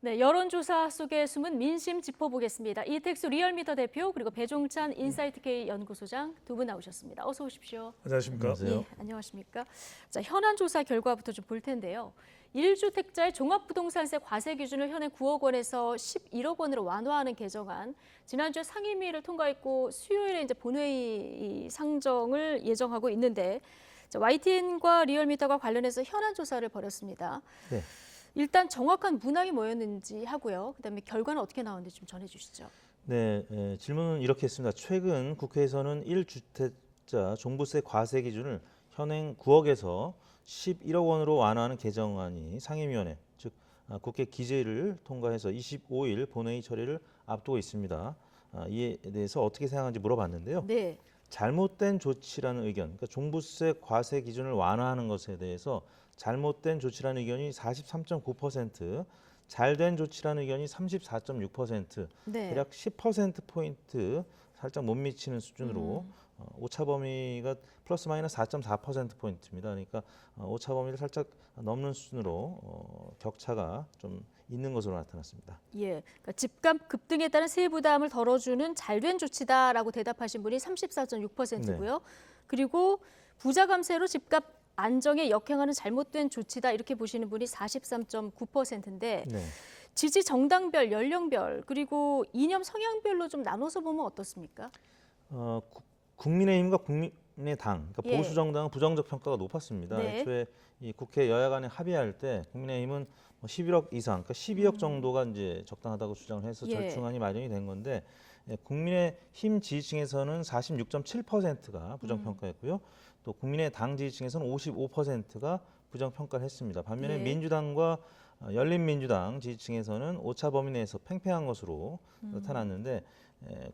네, 여론조사 속에 숨은 민심 짚어보겠습니다. 이택수 리얼미터 대표 그리고 배종찬 인사이트K 연구소장 두 분 나오셨습니다. 어서 오십시오. 안녕하십니까? 예, 안녕하십니까? 자, 현안 조사 결과부터 좀 볼 텐데요. 1주택자의 종합부동산세 과세 기준을 현행 9억 원에서 11억 원으로 완화하는 개정안 지난주에 상임위를 통과했고 수요일에 이제 본회의 상정을 예정하고 있는데 자, YTN과 리얼미터가 관련해서 현안 조사를 벌였습니다. 네. 일단 정확한 문항이 뭐였는지 하고요. 그다음에 결과는 어떻게 나왔는지 좀 전해주시죠. 네, 질문은 이렇게 했습니다. 최근 국회에서는 1주택자 종부세 과세 기준을 현행 9억에서 11억 원으로 완화하는 개정안이 상임위원회, 즉 국회 기재를 통과해서 25일 본회의 처리를 앞두고 있습니다. 이에 대해서 어떻게 생각하는지 물어봤는데요. 네. 잘못된 조치라는 의견, 그러니까 종부세 과세 기준을 완화하는 것에 대해서 잘못된 조치라는 의견이 43.9%, 잘된 조치라는 의견이 34.6%, 네. 대략 10%포인트 살짝 못 미치는 수준으로 오차 범위가 플러스 마이너스 4.4%포인트입니다. 그러니까 오차 범위를 살짝 넘는 수준으로 격차가 좀 있는 것으로 나타났습니다. 예, 그러니까 집값 급등에 따른 세부 부담을 덜어주는 잘된 조치다라고 대답하신 분이 34.6%고요. 그리고 부자 감세로 집값 안정에 역행하는 잘못된 조치다 이렇게 보시는 분이 43.9%인데 네. 지지 정당별, 연령별 그리고 이념 성향별로 좀 나눠서 보면 어떻습니까? 국민의힘과 국민의당, 그러니까 예. 보수 정당은 부정적 평가가 높았습니다. 네. 애초에 이 국회 여야 간에 합의할 때 국민의힘은 11억 이상, 그러니까 12억 정도가 이제 적당하다고 주장을 해서 예. 절충안이 마련이 된 건데 국민의힘 지지층에서는 46.7%가 부정평가했고요. 또 국민의당 지지층에서는 55%가 부정평가를 했습니다. 반면에 예. 민주당과 열린민주당 지지층에서는 오차 범위 내에서 팽팽한 것으로 나타났는데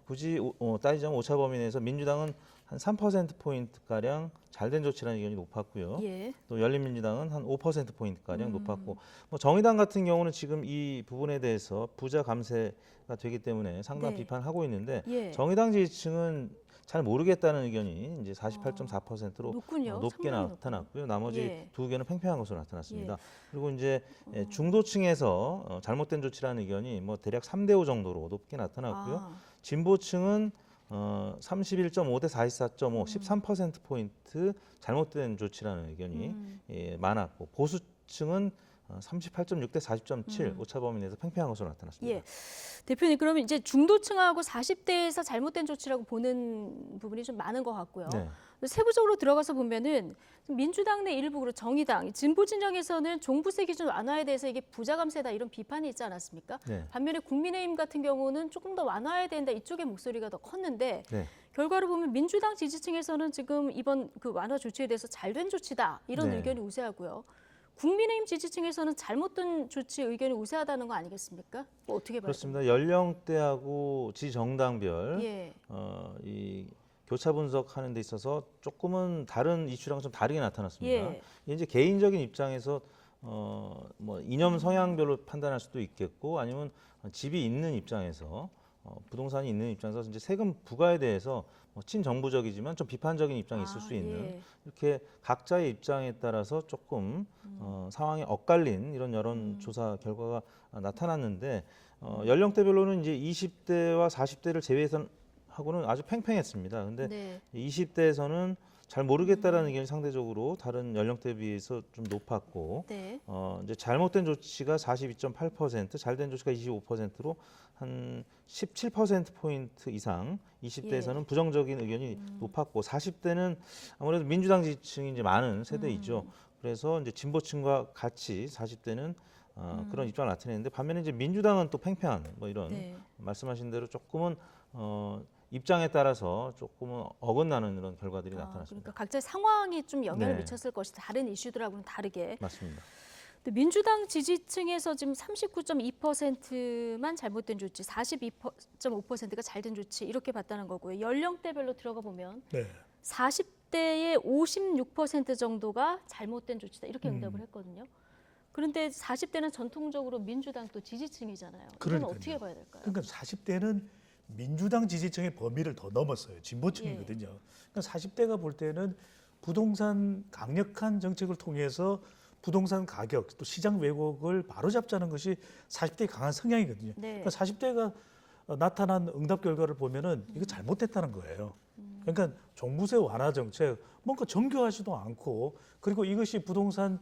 굳이 따지자면 오차 범위 내에서 민주당은 한 3%포인트가량 잘된 조치라는 의견이 높았고요. 예. 또 열린민주당은 한 5%포인트가량 높았고 뭐 정의당 같은 경우는 지금 이 부분에 대해서 부자 감세가 되기 때문에 상당 네. 비판하고 있는데 예. 정의당 지지층은 잘 모르겠다는 의견이 이제 48.4%로 높군요. 높게 상당히 나타났고요. 나머지 예. 두 개는 팽팽한 것으로 나타났습니다. 예. 그리고 이제 중도층에서 잘못된 조치라는 의견이 뭐 대략 3대 5 정도로 높게 나타났고요. 아. 진보층은 31.5 대 44.5, 13%포인트 잘못된 조치라는 의견이 많았고 보수층은 38.6 대 40.7 오차 범위 내에서 팽팽한 것으로 나타났습니다. 예. 대표님 그러면 이제 중도층하고 40대에서 잘못된 조치라고 보는 부분이 좀 많은 것 같고요. 네. 세부적으로 들어가서 보면은 민주당 내 일부 그리고 정의당, 진보 진영에서는 종부세 기준 완화에 대해서 이게 부자 감세다 이런 비판이 있지 않았습니까? 네. 반면에 국민의힘 같은 경우는 조금 더 완화해야 된다 이쪽의 목소리가 더 컸는데 네. 결과를 보면 민주당 지지층에서는 지금 이번 그 완화 조치에 대해서 잘된 조치다 이런 네. 의견이 우세하고요. 국민의힘 지지층에서는 잘못된 조치 의견이 우세하다는 거 아니겠습니까? 뭐 어떻게 봐요? 그렇습니다. 연령대하고 지정당별 예. 이 교차 분석하는 데 있어서 조금은 다른 이슈랑 좀 다르게 나타났습니다. 예. 이게 이제 개인적인 입장에서 뭐 이념 성향별로 판단할 수도 있겠고 아니면 집이 있는 입장에서 부동산이 있는 입장에서 이제 세금 부과에 대해서 뭐 친정부적이지만 좀 비판적인 입장이 있을 수 있는 예. 이렇게 각자의 입장에 따라서 조금 상황이 엇갈린 이런 여론조사 결과가 나타났는데 연령대별로는 이제 20대와 40대를 제외해서 하고는 아주 팽팽했습니다. 근데 네. 20대에서는 잘 모르겠다라는 의견이 상대적으로 다른 연령대에 비해서 좀 높았고 네. 이제 잘못된 조치가 42.8%, 잘된 조치가 25%로 한 17%포인트 이상 20대에서는 부정적인 의견이 높았고 40대는 아무래도 민주당 지지층이 이제 많은 세대이죠. 그래서 이제 진보층과 같이 40대는 그런 입장을 나타내는데 반면에 이제 민주당은 또 팽팽한 뭐 이런 네. 말씀하신 대로 조금은 입장에 따라서 조금은 어긋나는 이런 결과들이 나타났습니다. 그러니까 각자 상황이 좀 영향을 네. 미쳤을 것이다. 다른 이슈들하고는 다르게. 맞습니다. 근데 민주당 지지층에서 지금 39.2%만 잘못된 조치, 42.5%가 잘된 조치 이렇게 봤다는 거고요. 연령대별로 들어가 보면 네. 40대의 56% 정도가 잘못된 조치다 이렇게 응답을 했거든요. 그런데 40대는 전통적으로 민주당 또 지지층이잖아요. 이건 그러니까요. 어떻게 봐야 될까요? 그러니까 40대는 민주당 지지층의 범위를 더 넘었어요. 진보층이거든요. 그러니까 40대가 볼 때는 부동산 강력한 정책을 통해서 부동산 가격 또 시장 왜곡을 바로잡자는 것이 40대의 강한 성향이거든요. 네. 그러니까 40대가 나타난 응답 결과를 보면은 이거 잘못됐다는 거예요. 그러니까 종부세 완화 정책 뭔가 정교하지도 않고 그리고 이것이 부동산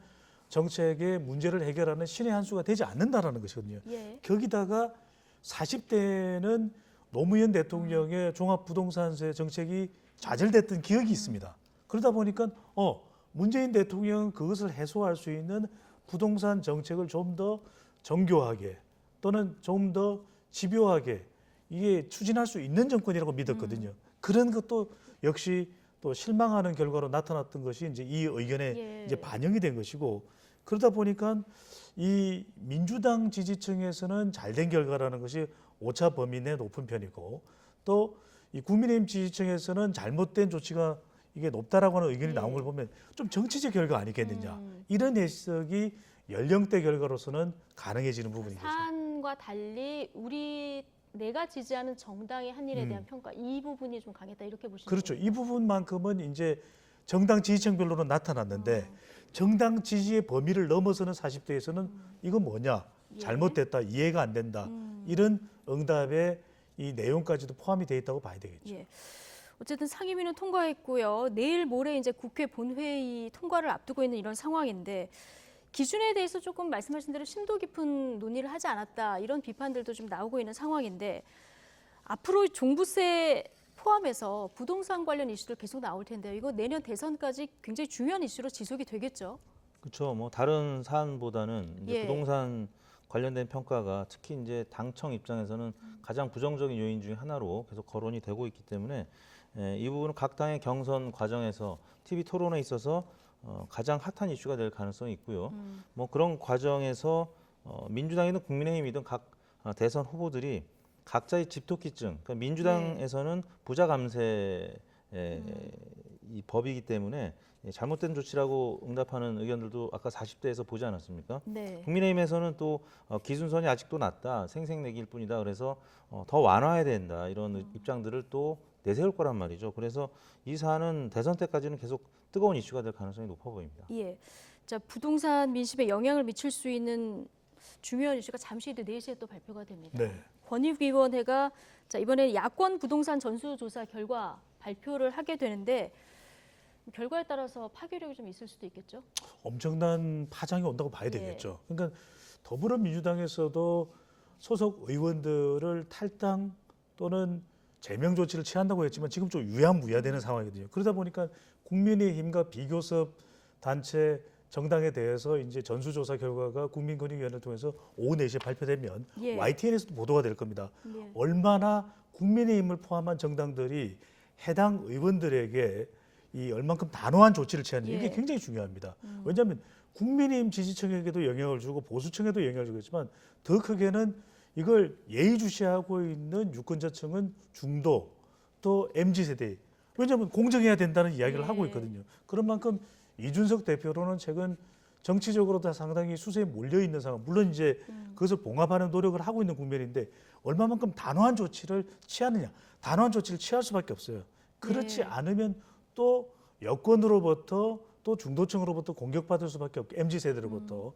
정책의 문제를 해결하는 신의 한 수가 되지 않는다라는 것이거든요. 예. 거기다가 40대는 노무현 대통령의 종합부동산세 정책이 좌절됐던 기억이 있습니다. 그러다 보니까 문재인 대통령은 그것을 해소할 수 있는 부동산 정책을 좀 더 정교하게 또는 좀 더 집요하게 이게 추진할 수 있는 정권이라고 믿었거든요. 그런 것도 역시 또 실망하는 결과로 나타났던 것이 이제 이 의견에 예. 이제 반영이 된 것이고 그러다 보니까 이 민주당 지지층에서는 잘된 결과라는 것이 오차 범위 내 높은 편이고 또 이 국민의힘 지지층에서는 잘못된 조치가 이게 높다라고 하는 의견이 예. 나온 걸 보면 좀 정치적 결과 아니겠느냐 음. 이런 해석이 연령대 결과로서는 가능해지는 부분인 거죠. 사안과 달리 내가 지지하는 정당의 한 일에 대한 평가 이 부분이 좀 강했다 이렇게 보시는 그렇죠. 거예요? 이 부분만큼은 이제 정당 지지층별로는 나타났는데 정당 지지의 범위를 넘어서는 40대에서는 이거 뭐냐 예. 잘못됐다 이해가 안 된다 이런 응답에 이 내용까지도 포함이 돼 있다고 봐야 되겠죠. 예. 어쨌든 상임위는 통과했고요. 내일 모레 이제 국회 본회의 통과를 앞두고 있는 이런 상황인데 기준에 대해서 조금 말씀하신 대로 심도 깊은 논의를 하지 않았다 이런 비판들도 좀 나오고 있는 상황인데 앞으로 종부세 포함해서 부동산 관련 이슈들 계속 나올 텐데요. 이거 내년 대선까지 굉장히 중요한 이슈로 지속이 되겠죠. 그렇죠. 뭐 다른 사안보다는 이제 예. 부동산 관련된 평가가 특히 이제 당청 입장에서는 가장 부정적인 요인 중에 하나로 계속 거론이 되고 있기 때문에 이 부분은 각 당의 경선 과정에서 TV 토론에 있어서 가장 핫한 이슈가 될 가능성이 있고요. 뭐 그런 과정에서 민주당이든 국민의힘이든 각 대선 후보들이 각자의 집토끼증, 그러니까 민주당에서는 부자 감세 이 법이기 때문에 잘못된 조치라고 응답하는 의견들도 아까 40대에서 보지 않았습니까? 네. 국민의힘에서는 또 기준선이 아직도 낮다, 생색내기일 뿐이다. 그래서 더 완화해야 된다 이런 입장들을 또 내세울 거란 말이죠. 그래서 이 사안은 대선 때까지는 계속 뜨거운 이슈가 될 가능성이 높아 보입니다. 예. 자, 부동산 민심에 영향을 미칠 수 있는 중요한 이슈가 잠시 뒤 4시에 또 발표가 됩니다. 네. 권익위원회가 자, 이번에 야권 부동산 전수조사 결과 발표를 하게 되는데 결과에 따라서 파괴력이 좀 있을 수도 있겠죠? 엄청난 파장이 온다고 봐야 예. 되겠죠. 그러니까 더불어민주당에서도 소속 의원들을 탈당 또는 제명 조치를 취한다고 했지만 지금 좀 유야무야되는 상황이거든요. 그러다 보니까 국민의힘과 비교섭 단체 정당에 대해서 이제 전수조사 결과가 국민권익위원회를 통해서 오후 4시에 발표되면 예. YTN에서도 보도가 될 겁니다. 예. 얼마나 국민의힘을 포함한 정당들이 해당 의원들에게 이 얼만큼 단호한 조치를 취하는지 이게 예. 굉장히 중요합니다. 왜냐하면 국민의힘 지지층에게도 영향을 주고 보수층에도 영향을 주겠지만 더 크게는 이걸 예의주시하고 있는 유권자층은 중도 또 MZ세대 왜냐하면 공정해야 된다는 이야기를 예. 하고 있거든요. 그런 만큼 이준석 대표로는 최근 정치적으로 다 상당히 수세에 몰려 있는 상황. 물론 이제 그것을 봉합하는 노력을 하고 있는 국면인데 얼마만큼 단호한 조치를 취하느냐. 단호한 조치를 취할 수밖에 없어요. 그렇지 네. 않으면 또 여권으로부터 또 중도층으로부터 공격받을 수밖에 없고 MZ세대로부터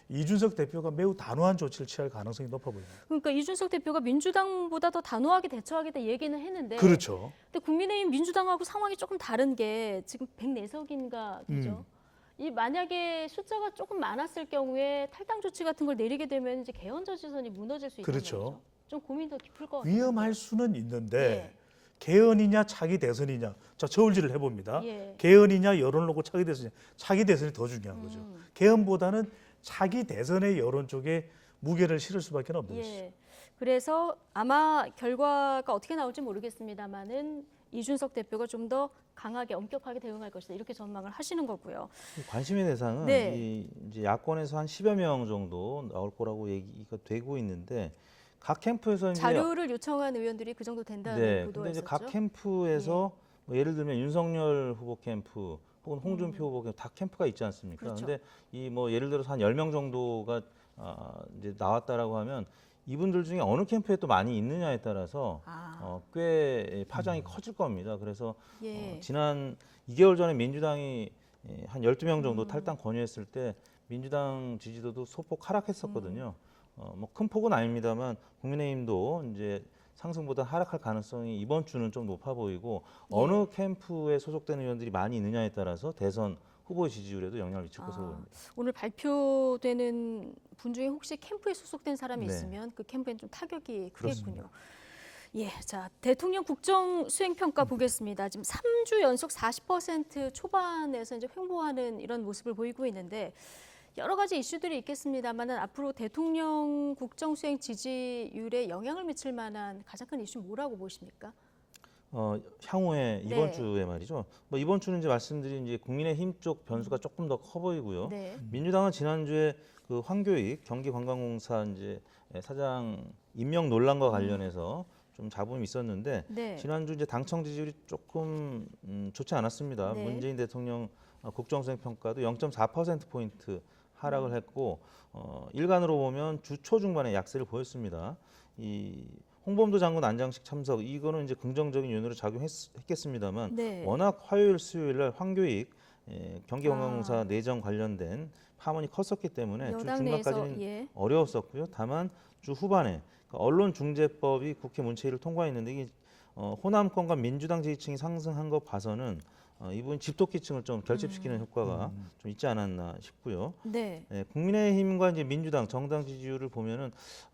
이준석 대표가 매우 단호한 조치를 취할 가능성이 높아 보입니다. 그러니까 이준석 대표가 민주당보다 더 단호하게 대처하겠다 얘기는 했는데 그렇죠. 근데 국민의힘 민주당하고 상황이 조금 다른 게 지금 104석인가 되죠. 이 만약에 숫자가 조금 많았을 경우에 탈당 조치 같은 걸 내리게 되면 이제 개헌 저지선이 무너질 수 있다는 그렇죠. 거죠. 좀 고민이 더 깊을 것 같아요. 위험할 수는 있는데 예. 개헌이냐 차기 대선이냐. 자, 저울질을 해봅니다. 예. 개헌이냐 여론을 놓고 차기 대선이냐. 차기 대선이 더 중요한 거죠. 개헌보다는 차기 대선의 여론 쪽에 무게를 실을 수밖에 없는 것이죠. 예. 그래서 아마 결과가 어떻게 나올지 모르겠습니다만은 이준석 대표가 좀 더 강하게 엄격하게 대응할 것이다 이렇게 전망을 하시는 거고요. 관심의 대상은 네. 이제 야권에서 한 10여 명 정도 나올 거라고 얘기가 되고 있는데 각 캠프에서 이제 자료를 요청한 의원들이 그 정도 된다는 근데 보도가 이제 있었죠. 각 캠프에서 뭐 예를 들면 윤석열 후보 캠프 혹은 홍준표 후보 캠프 다 캠프가 있지 않습니까? 그렇죠. 근데 이 뭐 예를 들어서 한 10명 정도가 이제 나왔다라고 하면 이분들 중에 어느 캠프에 또 많이 있느냐에 따라서 꽤 파장이 커질 겁니다. 그래서 예. 지난 2개월 전에 민주당이 한 12명 정도 탈당 권유했을 때 민주당 지지도도 소폭 하락했었거든요. 뭐 큰 폭은 아닙니다만 국민의힘도 이제 상승보다 하락할 가능성이 이번 주는 좀 높아 보이고 어느 캠프에 소속되는 의원들이 많이 있느냐에 따라서 대선 후보 지지율에도 영향을 미칠 것으로 보입니다. 오늘 발표되는 분 중에 혹시 캠프에 소속된 사람이 네. 있으면 그 캠프엔 좀 타격이 크겠군요. 예, 자 대통령 국정 수행 평가 보겠습니다. 지금 3주 연속 40% 초반에서 이제 횡보하는 이런 모습을 보이고 있는데 여러 가지 이슈들이 있겠습니다만은 앞으로 대통령 국정 수행 지지율에 영향을 미칠 만한 가장 큰 이슈 뭐라고 보십니까? 향후에 이번 네. 주에 말이죠. 뭐 이번 주는 이제 말씀드린 이제 국민의힘 쪽 변수가 조금 더 커 보이고요. 네. 민주당은 지난주에 그 황교익 경기관광공사 이제 사장 임명 논란과 관련해서 좀 잡음이 있었는데 네. 지난주 이제 당청 지지율이 조금 좋지 않았습니다. 네. 문재인 대통령 국정수행 평가도 0.4% 포인트 하락을 했고 일간으로 보면 주 초중반에 약세를 보였습니다. 이 홍범도 장군 안장식 참석 이거는 이제 긍정적인 요인으로 작용했겠습니다만 네. 워낙 화요일 수요일 날 황교익 경기관광공사 내정 관련된 파문이 컸었기 때문에 주 여당 내에서 중반까지는 예. 어려웠었고요. 다만 주 후반에 언론중재법이 국회 문체위를 통과했는데 이게 호남권과 민주당 지지층이 상승한 거 봐서는 이분 집토끼층을 좀 결집시키는 효과가 좀 있지 않았나 싶고요. 네. 국민의힘과 이제 민주당 정당 지지율을 보면은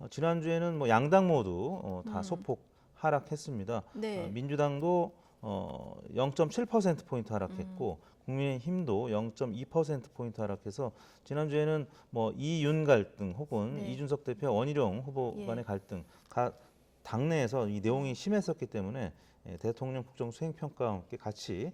지난주에는 뭐 양당 모두 다 소폭 하락했습니다. 네. 민주당도 0.7% 포인트 하락했고 국민의힘도 0.2% 포인트 하락해서 지난주에는 뭐 이윤 갈등 혹은 네. 이준석 대표 원희룡 후보 예. 간의 갈등 당내에서 이 내용이 심했었기 때문에 대통령 국정 수행 평가와 함께 같이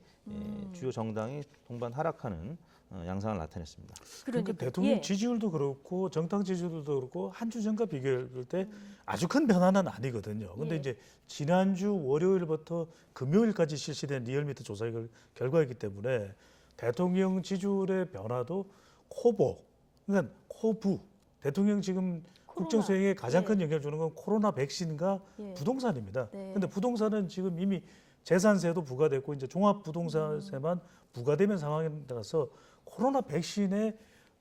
주요 정당이 동반 하락하는 양상을 나타냈습니다. 그러니까 대통령 예. 지지율도 그렇고 정당 지지율도 그렇고 한 주 전과 비교할 때 아주 큰 변화는 아니거든요. 근데 예. 이제 지난주 월요일부터 금요일까지 실시된 리얼미터 조사 결과이기 때문에 대통령 지지율의 변화도 코보, 그러니까 코부. 대통령 지금 국정 수행에 가장 큰 영향을 주는 건 코로나 백신과 예. 부동산입니다. 네. 근데 부동산은 지금 이미 재산세도 부과됐고 이제 종합부동산세만 부과되는 상황이라서 코로나 백신에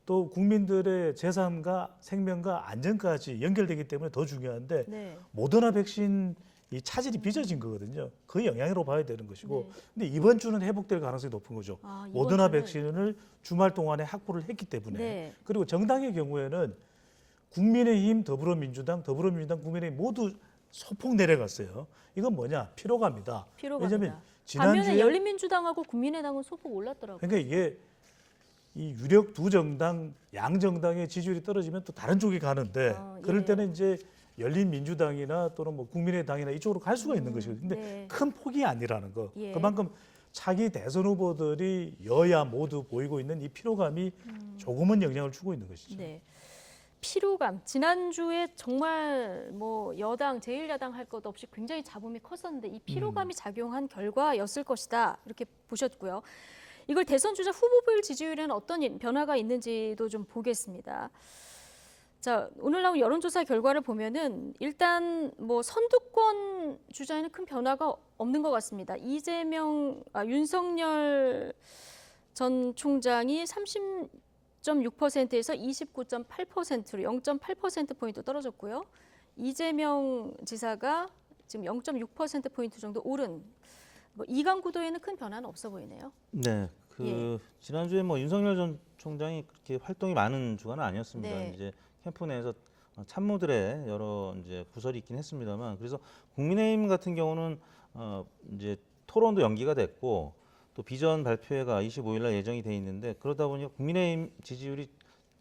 또 국민들의 재산과 생명과 안전까지 연결되기 때문에 더 중요한데 네. 모더나 백신 이 차질이 빚어진 거거든요. 그 영향으로 봐야 되는 것이고, 네. 근데 이번 주는 회복될 가능성이 높은 거죠. 이번 모더나 주는 백신을 주말 동안에 확보를 했기 때문에. 네. 그리고 정당의 경우에는 국민의힘, 더불어민주당, 국민의힘 모두 소폭 내려갔어요. 이건 뭐냐? 피로감이다. 피로감이다. 왜냐하면 반면에 지난주에 열린민주당하고 국민의당은 소폭 올랐더라고요. 그러니까 이게 이 유력 두 정당, 양 정당의 지지율이 떨어지면 또 다른 쪽이 가는데 예. 그럴 때는 이제 열린민주당이나 또는 뭐 국민의당이나 이쪽으로 갈 수가 있는 것이거든요. 근데 네. 큰 폭이 아니라는 거. 예. 그만큼 차기 대선 후보들이 여야 모두 보이고 있는 이 피로감이 조금은 영향을 주고 있는 것이죠. 네. 피로감. 지난주에 정말 뭐 여당, 제1야당 할 것 없이 굉장히 잡음이 컸었는데 이 피로감이 작용한 결과였을 것이다. 이렇게 보셨고요. 이걸 대선 주자 후보별 지지율에는 어떤 변화가 있는지도 좀 보겠습니다. 자, 오늘 나온 여론조사 결과를 보면은 일단 뭐 선두권 주자에는 큰 변화가 없는 것 같습니다. 윤석열 전 총장이 30.6%에서 29.8%로 0.8%포인트 떨어졌고요. 이재명 지사가 지금 0.6%포인트 정도 오른 뭐 이강 구도에는 큰 변화는 없어 보이네요. 네, 예. 지난주에 뭐 윤석열 전 총장이 그렇게 활동이 많은 주간은 아니었습니다. 네. 이제 캠프 내에서 참모들의 여러 이제 구설이 있긴 했습니다만, 그래서 국민의힘 같은 경우는 이제 토론도 연기가 됐고 또 비전 발표회가 25일 날 예정이 돼 있는데 그러다 보니까 국민의힘 지지율이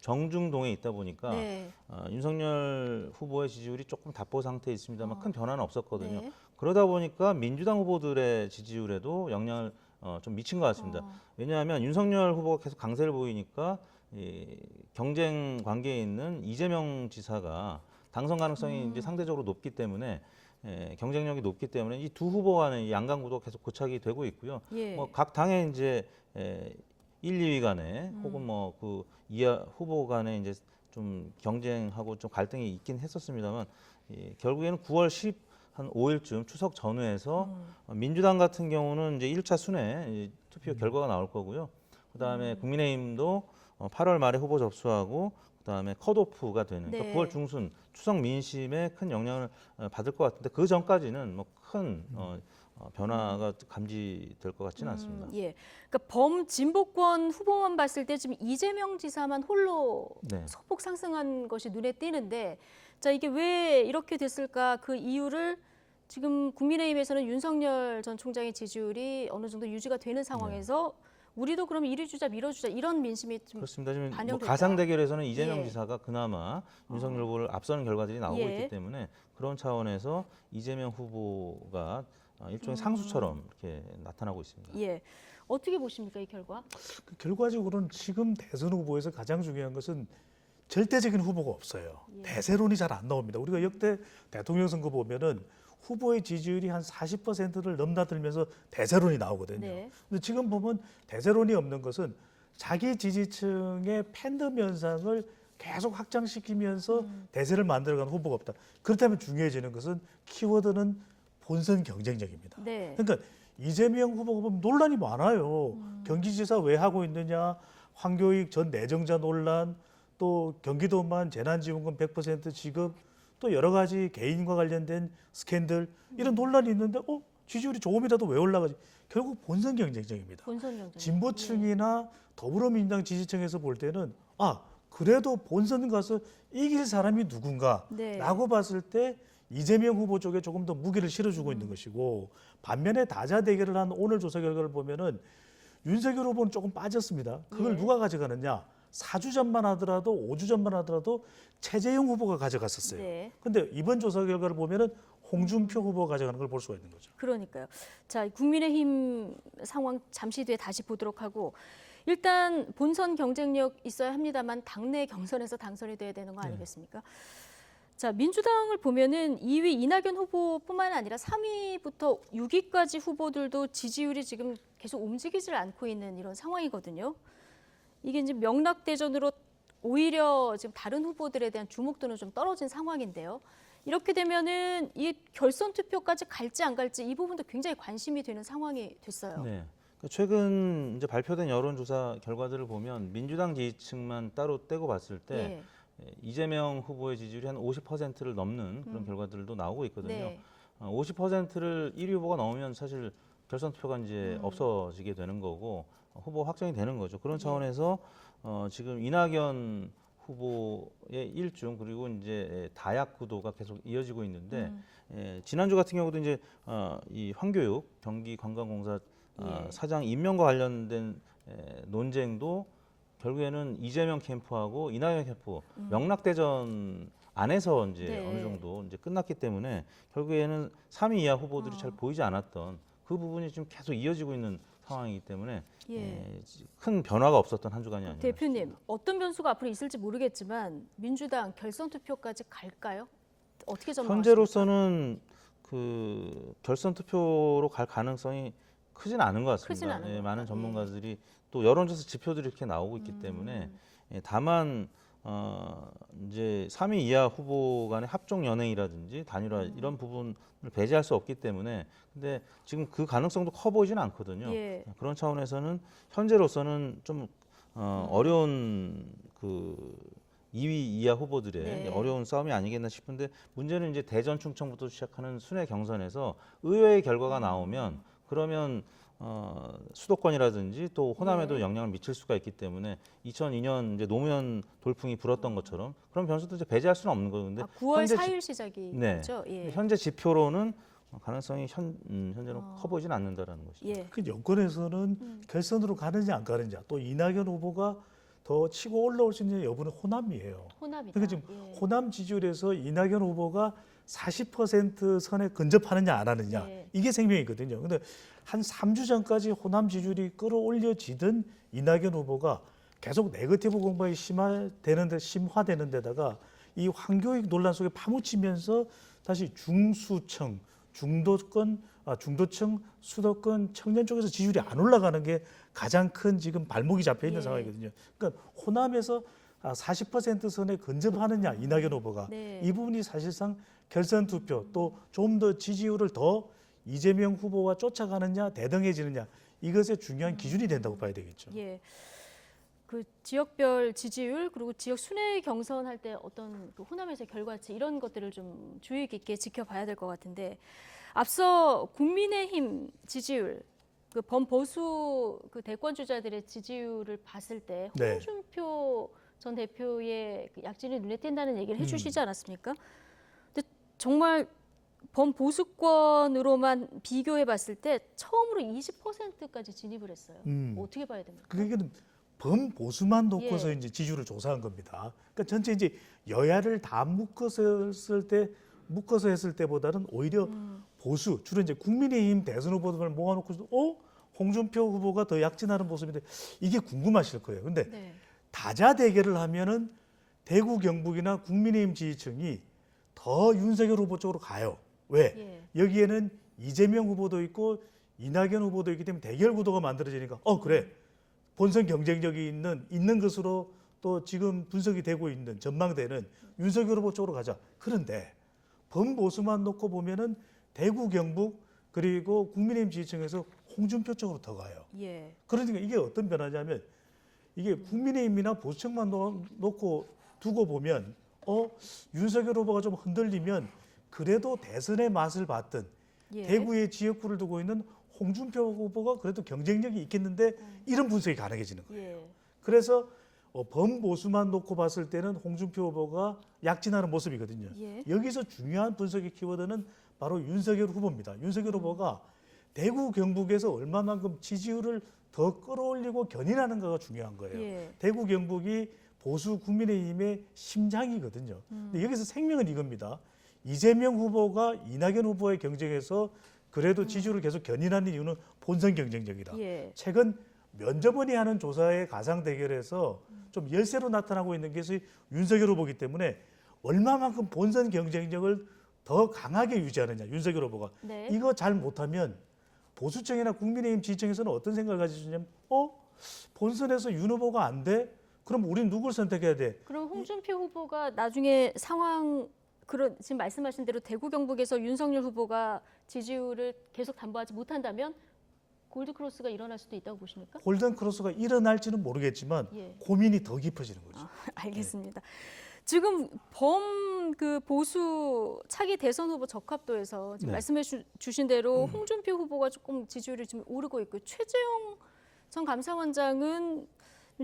정중동에 있다 보니까 네. 윤석열 후보의 지지율이 조금 답보 상태에 있습니다만 큰 변화는 없었거든요. 네. 그러다 보니까 민주당 후보들의 지지율에도 영향을 좀 미친 것 같습니다. 왜냐하면 윤석열 후보가 계속 강세를 보이니까 이 경쟁 관계에 있는 이재명 지사가 당선 가능성이 이제 상대적으로 높기 때문에 경쟁력이 높기 때문에 이 두 후보 간의 양강 구도가 계속 고착이 되고 있고요. 예. 뭐 각 당의 이제 1, 2위 간에 혹은 뭐 그 이하 후보 간에 이제 좀 경쟁하고 좀 갈등이 있긴 했었습니다만 결국에는 9월 10한 5일쯤 추석 전후에서 민주당 같은 경우는 이제 1차 순회 투표 결과가 나올 거고요. 그다음에 국민의힘도 8월 말에 후보 접수하고 그다음에 컷오프가 되는 네. 그러니까 9월 중순 추석 민심에 큰 영향을 받을 것 같은데 그 전까지는 뭐 큰 변화가 감지될 것 같지는 않습니다. 예. 그러니까 범진보권 후보만 봤을 때 지금 이재명 지사만 홀로 네. 소폭 상승한 것이 눈에 띄는데 자, 이게 왜 이렇게 됐을까? 그 이유를 지금 국민의힘에서는 윤석열 전 총장의 지지율이 어느 정도 유지가 되는 상황에서 우리도 그럼 1위 주자 밀어주자 이런 민심이 좀 그렇습니다. 지금 뭐 반영될까? 가상 대결에서는 이재명 예. 지사가 그나마 윤석열 후보를 앞서는 결과들이 나오고 예. 있기 때문에 그런 차원에서 이재명 후보가 일종의 상수처럼 이렇게 나타나고 있습니다. 예. 어떻게 보십니까, 이 결과? 그 결과적으로는 지금 대선 후보에서 가장 중요한 것은 절대적인 후보가 없어요. 예. 대세론이 잘 안 나옵니다. 우리가 역대 대통령 선거 보면은 후보의 지지율이 한 40%를 넘나들면서 대세론이 나오거든요. 네. 근데 지금 보면 대세론이 없는 것은 자기 지지층의 팬덤 현상을 계속 확장시키면서 대세를 만들어가는 후보가 없다. 그렇다면 중요해지는 것은 키워드는 본선 경쟁력입니다. 네. 그러니까 이재명 후보가 보면 논란이 많아요. 경기지사 왜 하고 있느냐, 황교익 전 내정자 논란, 또 경기도만 재난지원금 100% 지급, 또 여러 가지 개인과 관련된 스캔들 이런 논란이 있는데 지지율이 조금이라도 왜 올라가지? 결국 본선 경쟁력입니다. 본선 경쟁. 진보층이나 더불어민주당 지지층에서 볼 때는 그래도 본선 가서 이길 사람이 누군가라고 네. 봤을 때 이재명 후보 쪽에 조금 더 무게를 실어주고 있는 것이고 반면에 다자 대결을 한 오늘 조사 결과를 보면은 윤석열 후보는 조금 빠졌습니다. 그걸 예. 누가 가져가느냐? 4주 전만 하더라도 5주 전만 하더라도 최재형 후보가 가져갔었어요. 네. 근데 이번 조사 결과를 보면은 홍준표 후보가 가져가는 걸 볼 수가 있는 거죠. 그러니까요. 자, 국민의힘 상황 잠시 뒤에 다시 보도록 하고 일단 본선 경쟁력 있어야 합니다만 당내 경선에서 당선이 돼야 되는 거 아니겠습니까? 자, 민주당을 보면은 2위 이낙연 후보뿐만 아니라 3위부터 6위까지 후보들도 지지율이 지금 계속 움직이질 않고 있는 이런 상황이거든요. 이게 이제 명락대전으로 오히려 지금 다른 후보들에 대한 주목도는 좀 떨어진 상황인데요. 이렇게 되면은 이 결선 투표까지 갈지 안 갈지 이 부분도 굉장히 관심이 되는 상황이 됐어요. 네. 최근 이제 발표된 여론조사 결과들을 보면 민주당 지지층만 따로 떼고 봤을 때 예. 이재명 후보의 지지율이 한 50%를 넘는 그런 결과들도 나오고 있거든요. 네. 50%를 1위 후보가 넘으면 사실 결선 투표가 이제 없어지게 되는 거고 후보 확정이 되는 거죠. 그런 차원에서 지금 이낙연 후보의 일중 그리고 이제 다약 구도가 계속 이어지고 있는데 지난주 같은 경우도 이제 이 황교육 경기관광공사 예. 사장 임명과 관련된 논쟁도 결국에는 이재명 캠프하고 이낙연 캠프 명락대전 안에서 이제 네. 어느 정도 이제 끝났기 때문에 결국에는 3위 이하 후보들이 잘 보이지 않았던 그 부분이 지금 계속 이어지고 있는 상황이기 때문에 예. 큰 변화가 없었던 한 주간이 아니에요. 대표님, 어떤 변수가 앞으로 있을지 모르겠지만 민주당 결선 투표까지 갈까요? 어떻게 전망하십니까? 현재로서는 그 결선 투표로 갈 가능성이 크진 않은 것 같습니다. 크진 않은 것 많은 같다. 전문가들이 또 여론조사 지표들이 이렇게 나오고 있기 때문에 다만 이제 3위 이하 후보 간의 합종 연행이라든지 단일화 이런 부분을 배제할 수 없기 때문에 근데 지금 그 가능성도 커 보이지는 않거든요. 예. 그런 차원에서는 현재로서는 좀 어려운 그 2위 이하 후보들의 네. 어려운 싸움이 아니겠나 싶은데 문제는 이제 대전 충청부터 시작하는 순회 경선에서 의외의 결과가 나오면 그러면 수도권이라든지 또 호남에도 네. 영향을 미칠 수가 있기 때문에 2002년 이제 노무현 돌풍이 불었던 것처럼 그런 변수도 이제 배제할 수는 없는 건데 9월 현재 4일 시작이죠. 예. 현재 지표로는 가능성이 현재는 커 보이진 않는다라는 것이죠. 예. 그 여권에서는 결선으로 가느냐 안 가느냐 또 이낙연 후보가 더 치고 올라올 수 있는 여부는 호남이에요. 호남이다. 그러니까 지금 예. 호남 지지율에서 이낙연 후보가 40% 선에 근접하느냐 안 하느냐 네. 이게 생명이거든요. 근데 한 3주 전까지 호남 지지율이 끌어올려지던 이낙연 후보가 계속 네거티브 공방이 심화되는 데다가 이 황교익 논란 속에 파묻히면서 다시 중수층, 중도층, 수도권 청년 쪽에서 지지율이 안 올라가는 게 가장 큰 지금 발목이 잡혀 있는 예. 상황이거든요. 그러니까 호남에서 40% 선에 근접하느냐 이낙연 후보가 네. 이 부분이 사실상 결선 투표 또 좀 더 지지율을 더 이재명 후보와 쫓아가느냐 대등해지느냐 이것의 중요한 기준이 된다고 봐야 되겠죠. 예. 그 지역별 지지율 그리고 지역 순회 경선할 때 어떤 그 호남에서의 결과치 이런 것들을 좀 주의 깊게 지켜봐야 될 것 같은데 앞서 국민의힘 지지율 그 범보수 그 대권 주자들의 지지율을 봤을 때 네. 홍준표 전 대표의 그 약진이 눈에 띈다는 얘기를 해주시지 않았습니까? 근데 정말 범보수권으로만 비교해봤을 때 처음으로 20%까지 진입을 했어요. 어떻게 봐야 됩니까? 그게는 범보수만 놓고서 예. 이제 지지율을 조사한 겁니다. 그러니까 전체 이제 여야를 다 묶어서 했을 때보다는 오히려 보수, 주로 이제 국민의힘 대선 후보들을 모아놓고 홍준표 후보가 더 약진하는 모습인데 이게 궁금하실 거예요. 근데 네. 다자 대결을 하면은 대구 경북이나 국민의힘 지지층이 더 윤석열 후보 쪽으로 가요. 왜? 예. 여기에는 이재명 후보도 있고 이낙연 후보도 있기 때문에 대결 구도가 만들어지니까 그래. 본선 경쟁력이 있는 것으로 또 지금 분석이 되고 있는 전망대는 윤석열 후보 쪽으로 가자. 그런데 범보수만 놓고 보면은 대구 경북 그리고 국민의힘 지지층에서 홍준표 쪽으로 더 가요. 예. 그러니까 이게 어떤 변화냐면 이게 국민의힘이나 보수층만 놓고 두고 보면 윤석열 후보가 좀 흔들리면 그래도 대선의 맛을 봤던 예. 대구의 지역구를 두고 있는 홍준표 후보가 그래도 경쟁력이 있겠는데 이런 분석이 가능해지는 거예요. 예. 그래서 범보수만 놓고 봤을 때는 홍준표 후보가 약진하는 모습이거든요. 예. 여기서 중요한 분석의 키워드는 바로 윤석열 후보입니다. 윤석열 후보가 대구 경북에서 얼마만큼 지지율을 더 끌어올리고 견인하는가가 중요한 거예요. 예. 대구 경북이 보수 국민의힘의 심장이거든요. 근데 여기서 생명은 이겁니다. 이재명 후보가 이낙연 후보의 경쟁에서 그래도 지지율을 계속 견인하는 이유는 본선 경쟁력이다. 예. 최근 면접원이 하는 조사의 가상 대결에서 좀 열세로 나타나고 있는 것이 윤석열 후보이기 때문에 얼마만큼 본선 경쟁력을 더 강하게 유지하느냐 윤석열 후보가 네. 이거 잘 못하면 보수층이나 국민의힘 지지층에서는 어떤 생각을 가지시냐면 본선에서 윤 후보가 안 돼? 그럼 우린 누굴 선택해야 돼? 그럼 홍준표 후보가 나중에 상황 지금 말씀하신 대로 대구 경북에서 윤석열 후보가 지지율을 계속 담보하지 못한다면 골드크로스가 일어날 수도 있다고 보십니까? 골든 크로스가 일어날지는 모르겠지만 예. 고민이 더 깊어지는 거죠. 알겠습니다. 지금 그 보수 차기 대선 후보 적합도에서 지금 네. 말씀해 주신 대로 홍준표 후보가 조금 지지율이 좀 오르고 있고 최재형 전 감사원장은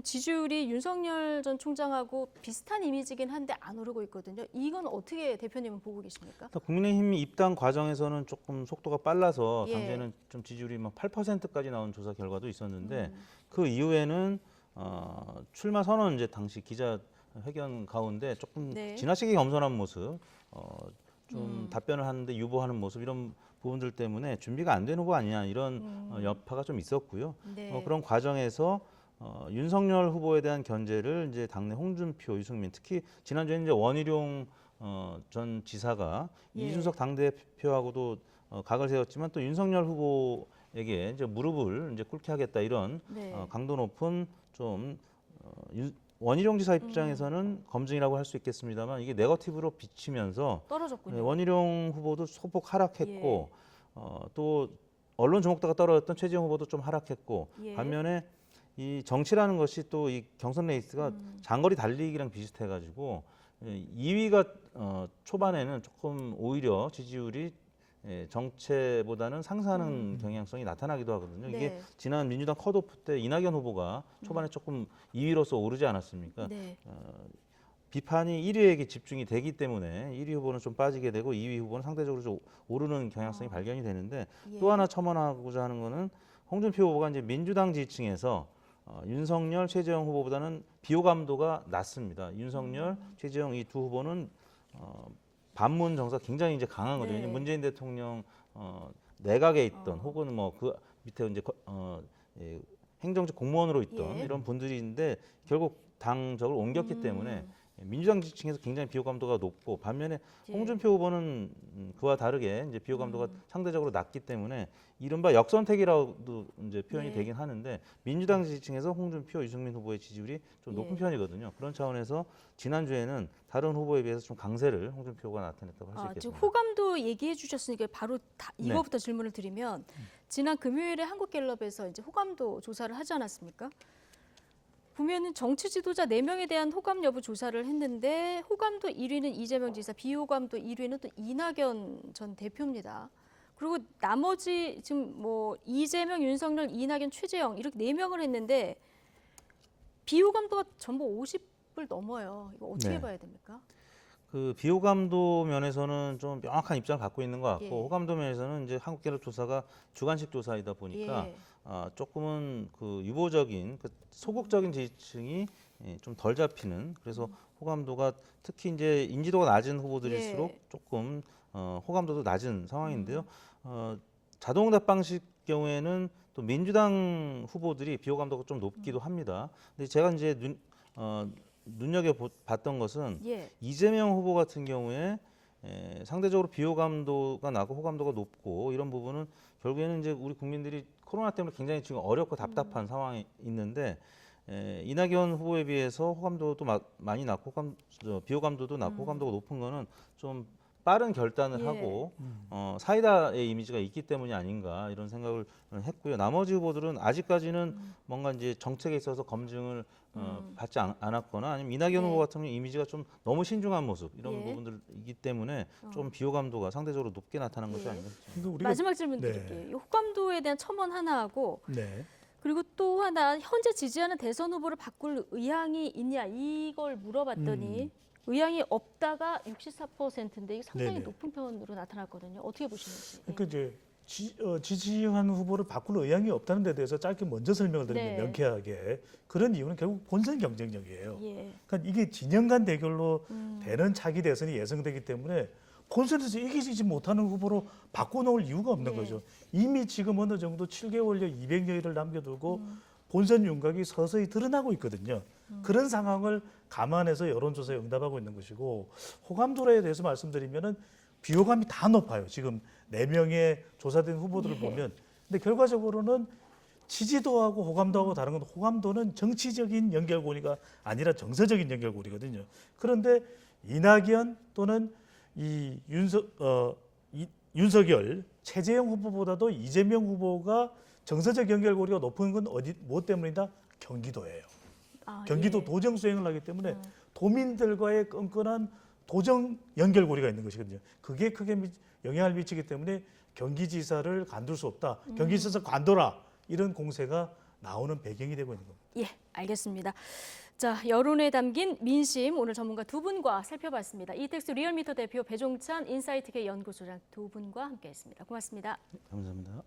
지지율이 윤석열 전 총장하고 비슷한 이미지긴 한데 안 오르고 있거든요. 이건 어떻게 대표님은 보고 계십니까? 국민의힘 입당 과정에서는 조금 속도가 빨라서 예. 당시에는 좀 지지율이 막 8%까지 나온 조사 결과도 있었는데 그 이후에는 출마 선언 이제 당시 기자 회견 가운데 조금 네. 지나치게 겸손한 모습, 좀 답변을 하는데 유보하는 모습 이런 부분들 때문에 준비가 안 된 후보 아니냐 이런 여파가 좀 있었고요. 네. 그런 과정에서 윤석열 후보에 대한 견제를 이제 당내 홍준표, 유승민, 특히 지난주에 이제 원희룡 전 지사가 예. 이준석 당대표하고도 각을 세웠지만 또 윤석열 후보에게 이제 무릎을 이제 꿇게 하겠다 이런 네. 강도 높은 좀 원희룡 지사 입장에서는 검증이라고 할 수 있겠습니다만 이게 네거티브로 비치면서 떨어졌군요. 원희룡 후보도 소폭 하락했고 또 언론 주목도가 떨어졌던 최재형 후보도 좀 하락했고 예. 반면에 이 정치라는 것이 또 이 경선 레이스가 장거리 달리기랑 비슷해가지고 2위가 초반에는 조금 오히려 지지율이 정체보다는 상승하는 경향성이 나타나기도 하거든요. 이게 네. 지난 민주당 컷오프 때 이낙연 후보가 초반에 조금 2위로서 오르지 않았습니까? 네. 비판이 1위에게 집중이 되기 때문에 1위 후보는 좀 빠지게 되고 2위 후보는 상대적으로 좀 오르는 경향성이 발견이 되는데 예. 또 하나 첨언하고자 하는 거는 홍준표 후보가 이제 민주당 지지층에서 윤석열, 최재형 후보보다는 비호감도가 낮습니다. 윤석열, 최재형 이 두 후보는 반문 정서가 굉장히 이제 강하거든요. 네. 문재인 대통령 내각에 있던 혹은 뭐 그 밑에 이제 행정직 공무원으로 있던 예. 이런 분들인데 결국 당적을 옮겼기 때문에 민주당 지지층에서 굉장히 비호감도가 높고 반면에 예. 홍준표 후보는 그와 다르게 이제 비호감도가 상대적으로 낮기 때문에 이른바 역선택이라고도 이제 표현이 네. 되긴 하는데 민주당 지지층에서 홍준표, 유승민 후보의 지지율이 좀 높은 예. 편이거든요. 그런 차원에서 지난주에는 다른 후보에 비해서 좀 강세를 홍준표 후보가 나타냈다고 할 수 지금 있겠습니다. 호감도 얘기해 주셨으니까 바로 네. 이거부터 질문을 드리면 지난 금요일에 한국갤럽에서 이제 호감도 조사를 하지 않았습니까? 보면은 정치 지도자 4명에 대한 호감 여부 조사를 했는데 호감도 1위는 이재명 지사, 비호감도 1위는 또 이낙연 전 대표입니다. 그리고 나머지 지금 뭐 이재명, 윤석열, 이낙연, 최재형 이렇게 4명을 했는데 비호감도가 전부 50을 넘어요. 이거 어떻게 네. 봐야 됩니까? 그 비호감도 면에서는 좀 명확한 입장을 갖고 있는 것 같고 예. 호감도 면에서는 이제 한국갤럽조사가 주관식 조사이다 보니까 예. 조금은 그 유보적인 그 소극적인 지지층이 좀 덜 잡히는 그래서 호감도가 특히 이제 인지도가 낮은 후보들일수록 예. 조금 호감도도 낮은 상황인데요. 자동응답 방식 경우에는 또 민주당 후보들이 비호감도가 좀 높기도 합니다. 근데 제가 이제 눈여겨 봤던 것은 예. 이재명 후보 같은 경우에 상대적으로 비호감도가 나고 호감도가 높고 이런 부분은 결국에는 이제 우리 국민들이 코로나 때문에 굉장히 지금 어렵고 답답한 상황이 있는데 이낙연 후보에 비해서 호감도도 많이 낮고 비호감도도 낮고 호감도가 높은 거는 좀 빠른 결단을 예. 하고 사이다의 이미지가 있기 때문이 아닌가 이런 생각을 했고요. 나머지 후보들은 아직까지는 뭔가 이제 정책에 있어서 검증을 받지 않았거나 아니면 이낙연 네. 후보 같은 경우 이미지가 좀 너무 신중한 모습 이런 예. 부분들이기 때문에 좀 비호감도가 상대적으로 높게 나타난 것이 예. 아닌가. 그러니까 우리가 마지막 질문 네. 드릴게요. 이 호감도에 대한 첨언 하나 하고 네. 그리고 또 하나 현재 지지하는 대선 후보를 바꿀 의향이 있냐 이걸 물어봤더니 의향이 없다가 64%인데 이게 상당히 네네. 높은 편으로 나타났거든요. 어떻게 보시는지. 그러니까 이제 지지한 후보를 바꿀 의향이 없다는 데 대해서 짧게 먼저 설명을 드리면 네. 명쾌하게 그런 이유는 결국 본선 경쟁력이에요. 예. 그러니까 이게 진영 간 대결로 되는 차기 대선이 예상되기 때문에 본선에서 이기지 못하는 후보로 바꿔놓을 이유가 없는 예. 거죠. 이미 지금 어느 정도 7개월여 200여일을 남겨두고 본선 윤곽이 서서히 드러나고 있거든요. 그런 상황을 감안해서 여론조사에 응답하고 있는 것이고 호감도에 대해서 말씀드리면은 비호감이 다 높아요. 지금 4명의 조사된 후보들을 예. 보면. 근데 결과적으로는 지지도하고 호감도하고 다른 건 호감도는 정치적인 연결고리가 아니라 정서적인 연결고리거든요. 그런데 이낙연 또는 윤석열, 최재형 후보보다도 이재명 후보가 정서적 연결고리가 높은 건 무엇 때문이다? 경기도예요. 경기도 예. 도정 수행을 하기 때문에 도민들과의 끈끈한 도정 연결고리가 있는 것이거든요. 그게 크게 영향을 미치기 때문에 경기지사를 관둘 수 없다. 경기지사 관둬라. 이런 공세가 나오는 배경이 되고 있는 겁니다. 예, 알겠습니다. 자, 여론에 담긴 민심 오늘 전문가 두 분과 살펴봤습니다. 이택수 리얼미터 대표 배종찬 인사이트K 연구소장 두 분과 함께했습니다. 고맙습니다. 감사합니다.